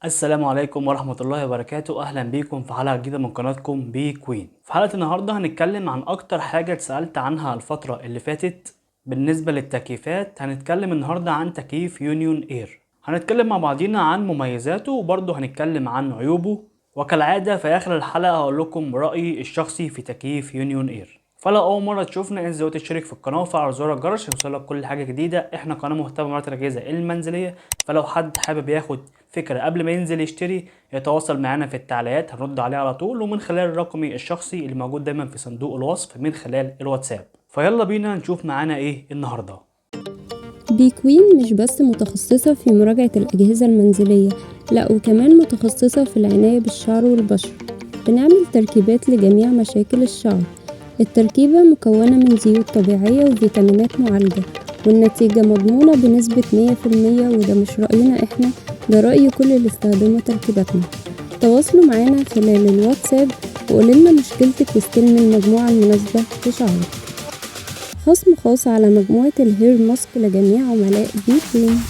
السلام عليكم ورحمة الله وبركاته. أهلا بيكم في حلقة جديدة من قناتكم بي كوين. في حلقة النهاردة هنتكلم عن أكتر حاجة اتسألت عنها الفترة اللي فاتت بالنسبة للتكييفات. هنتكلم النهاردة عن تكييف يونيون اير. هنتكلم مع بعضينا عن مميزاته وبرضه هنتكلم عن عيوبه، وكالعادة في آخر الحلقة هقول لكم رأيي الشخصي في تكييف يونيون اير. فلو أول مرة تشوفنا انزل وتشترك في القناة وفعل زر الجرس يوصلك كل حاجة جديدة. احنا قناة مهتمة بمعرض الأجهزة المنزلية، فلو حد حابب ياخد فكرة قبل ما ينزل يشتري يتواصل معنا في التعليقات، هنرد عليه على طول، ومن خلال رقمي الشخصي اللي موجود دايما في صندوق الوصف من خلال الواتساب. فيلا بينا نشوف معانا ايه النهارده. بيكوين مش بس متخصصة في مراجعة الأجهزة المنزلية، لأ وكمان متخصصة في العناية بالشعر والبشرة. بنعمل تركيبات لجميع مشاكل الشعر. التركيبة مكونة من زيوت طبيعية وفيتامينات معالجة، والنتيجة مضمونة بنسبة 100%. وده مش رأينا احنا، ده رأي كل اللي استخدموا تركيباتنا. تواصلوا معانا خلال الواتساب وقولنا مشكلتك واستلمي المجموعة المناسبة لشعرك. خصم خاص على مجموعة الهير ماسك لجميع عملاء بيكوين.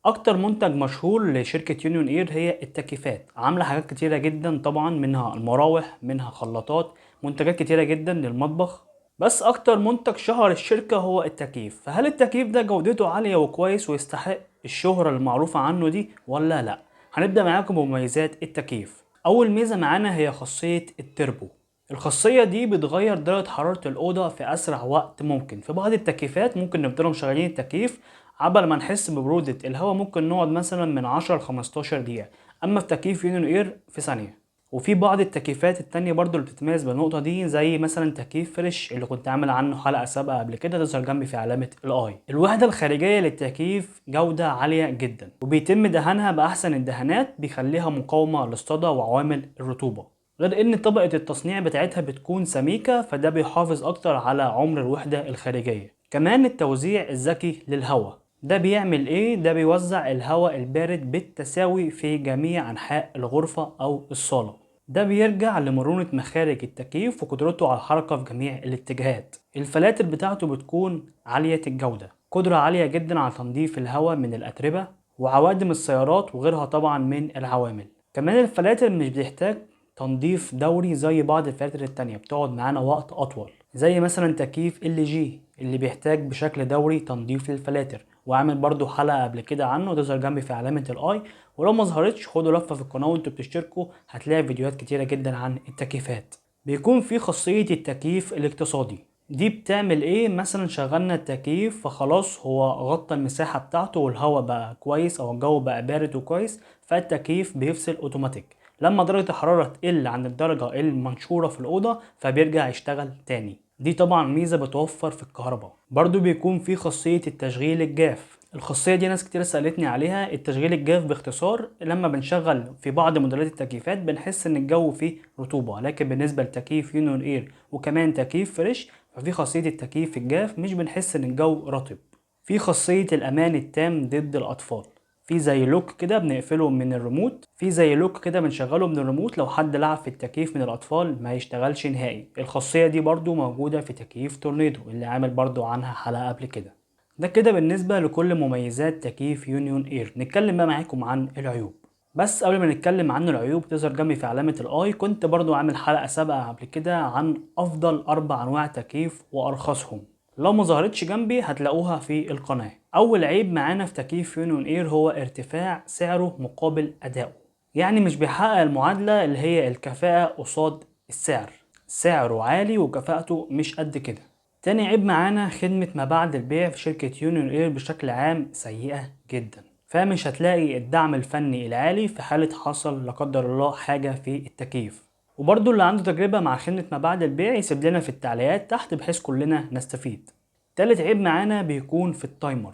اكتر منتج مشهور لشركة يونيون اير هي التكييفات. عاملة حاجات كتيرة جدا طبعا، منها المراوح، منها خلاطات، منتجات كتيرة جدا للمطبخ. بس اكتر منتج شهر الشركة هو التكييف. فهل التكييف ده جودته عالية وكويس ويستحق الشهرة المعروفة عنه دي ولا لا؟ هنبدأ معاكم بمميزات التكييف. اول ميزة معانا هي خاصية التربو. الخاصية دي بتغير درجة حرارة الأوضة في أسرع وقت ممكن. في بعض التكييفات ممكن نفضلوا مشغلين التكييف عبل ما نحس ببرودة الهواء، ممكن نقعد مثلا من 10 ل 15 دقيقة، أما في تكييف يونيون إير في ثانية. وفي بعض التكييفات التانية برضو اللي بتتميز بالنقطة دي، زي مثلا تكييف فريش اللي كنت عامل عنه حلقة سابقة قبل كده، تظهر جنبي في علامة الآي. الوحدة الخارجية للتكييف جودة عالية جدا، وبيتم دهانها بأحسن الدهانات بيخليها مقاومة للصدى وعوامل الرطوبة. غير ان طبقة التصنيع بتاعتها بتكون سميكة، فده بيحافظ اكتر على عمر الوحدة الخارجية. كمان التوزيع الذكي للهواء، ده بيعمل ايه؟ ده بيوزع الهواء البارد بالتساوي في جميع انحاء الغرفة او الصالة. ده بيرجع لمرونة مخارج التكييف وقدرته على الحركة في جميع الاتجاهات. الفلاتر بتاعته بتكون عالية الجودة، قدرة عالية جدا على تنظيف الهواء من الأتربة وعوادم السيارات وغيرها طبعا من العوامل. كمان الفلاتر مش بتحتاج تنظيف دوري زي بعض الفلاتر التانية، بتقعد معانا وقت أطول، زي مثلا تكييف ال جي اللي بيحتاج بشكل دوري تنظيف للفلاتر، وعامل برضو حلقة قبل كده عنه تظهر جنبي في علامة الاي. ولو ما ظهرتش خدوا لفة في القناة وانتوا بتشتركوا، هتلاقي فيديوهات كتيرة جدا عن التكييفات. بيكون في خاصية التكييف الاقتصادي. دي بتعمل ايه؟ مثلا شغلنا التكييف فخلاص هو غطى المساحة بتاعته والهواء بقى كويس او الجو بقى بارد وكويس، فالتكييف بيفصل اوتوماتيك. لما درجة الحرارة تقل عن الدرجة المنشورة في الأوضة فبيرجع يشتغل تاني. دي طبعا ميزة بتوفر في الكهرباء. برضو بيكون في خاصية التشغيل الجاف. الخاصية دي ناس كتير سألتني عليها. التشغيل الجاف باختصار، لما بنشغل في بعض موديلات التكييفات بنحس ان الجو فيه رطوبة، لكن بالنسبة لتكييف يونيون اير وكمان تكييف فريش ففي خاصية التكييف الجاف مش بنحس ان الجو رطب. في خاصية الأمان التام ضد الأطفال. في زي لوك كده بنقفله من الريموت، في زي لوك كده بنشغله من الريموت، لو حد لعب في التكييف من الأطفال ما يشتغلش نهائي. الخاصية دي برضو موجودة في تكييف تورنيدو اللي عامل برضو عنها حلقة قبل كده. ده كده بالنسبة لكل مميزات تكييف يونيون اير. نتكلم بقى معاكم عن العيوب. بس قبل ما نتكلم عن العيوب تظهر جنبي في علامة الاي، كنت برضو عامل حلقة سابقة قبل كده عن افضل 4 انواع تكييف وارخصهم. لو ما ظهرتش جنبي هتلاقوها في القناة. اول عيب معانا في تكييف يونيون اير هو ارتفاع سعره مقابل ادائه. يعني مش بيحقق المعادلة اللي هي الكفاءة قصاد السعر. سعره عالي وكفاءته مش قد كده. تاني عيب معانا خدمة ما بعد البيع في شركة يونيون اير بشكل عام سيئة جدا، فمش هتلاقي الدعم الفني العالي في حالة حصل لا قدر الله حاجة في التكييف. وبرضو اللي عنده تجربة مع خدمة ما بعد البيع يسيب لنا في التعليقات تحت بحيث كلنا نستفيد. تالت عيب معانا بيكون في التايمر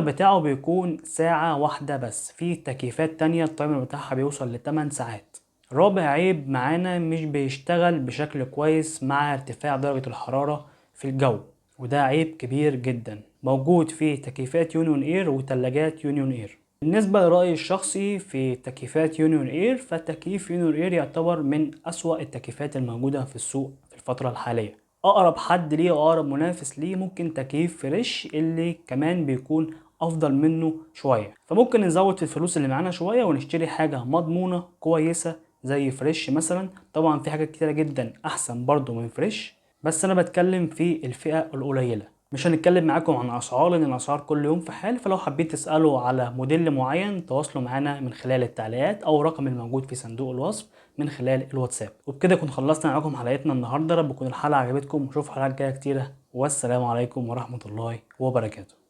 بتاعه بيكون ساعة واحدة بس، في تكييفات تانية التايمر بتاعها بيوصل ل8 ساعات. رابع عيب معانا مش بيشتغل بشكل كويس مع ارتفاع درجة الحرارة في الجو، وده عيب كبير جدا موجود في تكييفات يونيون اير وتلاجات يونيون اير. بالنسبة لرأيي الشخصي في تكييفات يونيون اير، فتكييف يونيون اير يعتبر من أسوأ التكييفات الموجودة في السوق في الفترة الحالية. أقرب حد ليه وأقرب منافس ليه ممكن تكييف فريش اللي كمان بيكون افضل منه شويه، فممكن نزود في الفلوس اللي معانا شويه ونشتري حاجه مضمونه كويسه زي فريش مثلا. طبعا في حاجات كتيره جدا احسن برضو من فريش، بس انا بتكلم في الفئه القليله. مش هنتكلم معاكم عن اسعار لان الاسعار كل يوم في حال، فلو حبيت تسالوا على موديل معين تواصلوا معانا من خلال التعليقات او الرقم الموجود في صندوق الوصف من خلال الواتساب. وبكده كنا خلصنا معاكم حلقتنا النهارده. رب تكون الحلقه عجبتكم، واشوف حلقات جايه كتيره، والسلام عليكم ورحمه الله وبركاته.